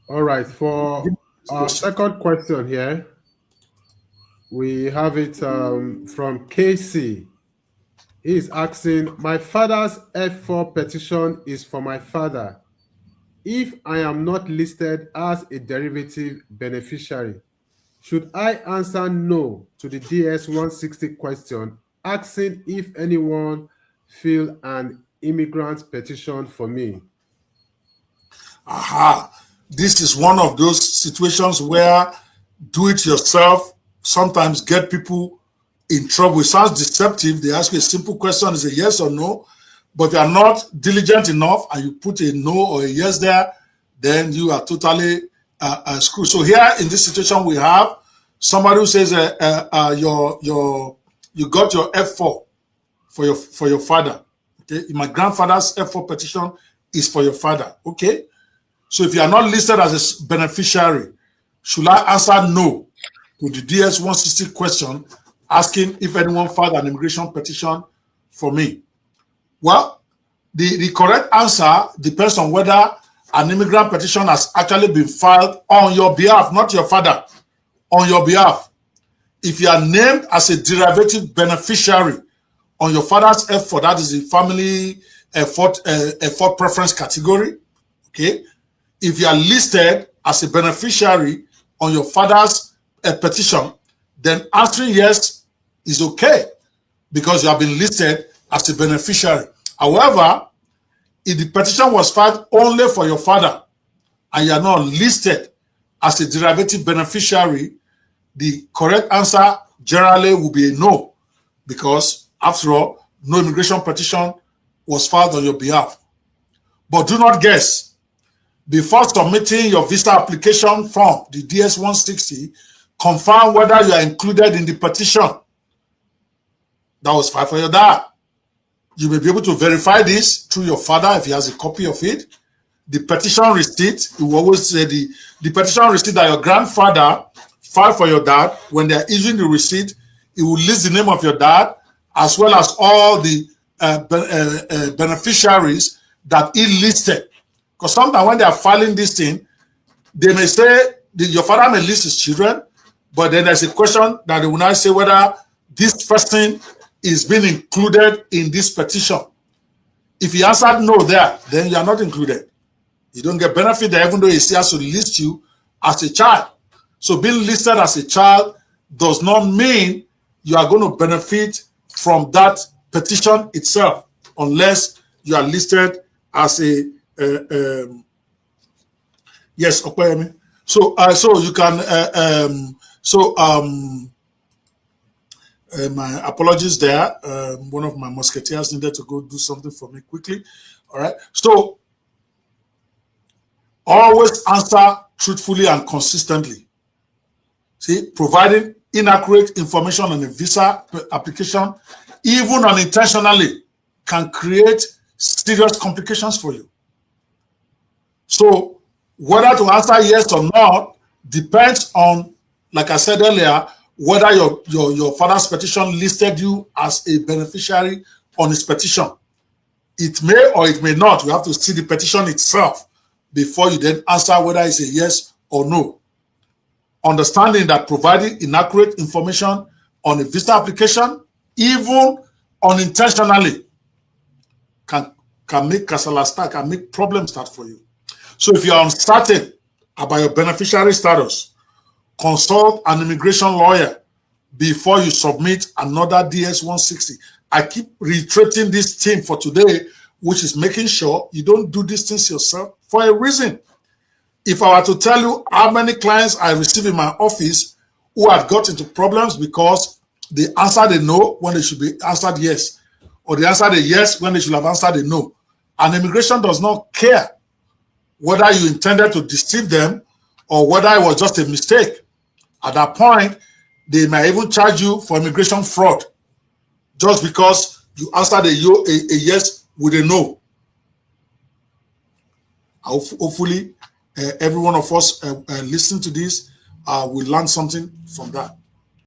All right. For our second question here, we have it from Casey. He is asking, my father's F4 petition is for my father. If I am not listed as a derivative beneficiary, should I answer no to the DS-160 question asking if anyone filled an immigrant petition for me? Aha. This is one of those situations where do it yourself sometimes get people in trouble. It sounds deceptive. They ask you a simple question, is a yes or no. But if you are not diligent enough and you put a no or a yes there, then you are totally screwed. So here in this situation, we have somebody who says you got your F4 for your father. Okay, my grandfather's F4 petition is for your father. Okay, so if you are not listed as a beneficiary, should I answer no to the DS-160 question asking if anyone filed an immigration petition for me? Well, the correct answer depends on whether an immigrant petition has actually been filed on your behalf, not your father, on your behalf. If you are named as a derivative beneficiary on your father's F4, that is the family F4 preference category, okay? If you are listed as a beneficiary on your father's petition, then answering yes is okay because you have been listed as a beneficiary. However, if the petition was filed only for your father and you are not listed as a derivative beneficiary, the correct answer generally will be a no, because after all, no immigration petition was filed on your behalf. But do not guess. Before submitting your visa application form, the DS-160, confirm whether you are included in the petition that was filed for your dad. You may be able to verify this through your father if he has a copy of it. The petition receipt, you will always say the petition receipt that your grandfather filed for your dad, when they are issuing the receipt, it will list the name of your dad as well as all the beneficiaries that he listed. Because sometimes when they are filing this thing, they may say, your father may list his children, but then there's a question that they will not say whether this person is being included in this petition. If he answered no there, then you are not included. You don't get benefit there, even though he still has to list you as a child. So being listed as a child does not mean you are going to benefit from that petition itself, unless you are listed as a yes, Ope. So you can my apologies there. One of my musketeers needed to go do something for me quickly. All right. So always answer truthfully and consistently. See, providing inaccurate information on a visa application, even unintentionally, can create serious complications for you. So whether to answer yes or not depends on, like I said earlier, whether your father's petition listed you as a beneficiary on his petition. It may or it may not. You have to see the petition itself before you then answer whether it's a yes or no. Understanding that providing inaccurate information on a visa application, even unintentionally, can make casala start, can make problems start for you. So if you're uncertain about your beneficiary status, consult an immigration lawyer before you submit another DS-160. I keep reiterating this theme for today, which is making sure you don't do these things yourself for a reason. If I were to tell you how many clients I receive in my office who have got into problems because they answered a no when they should be answered yes, or they answered a yes when they should have answered a no, and immigration does not care whether you intended to deceive them or whether it was just a mistake. At that point, they might even charge you for immigration fraud just because you answered a yes with a no. Hopefully, every one of us listening to this will learn something from that.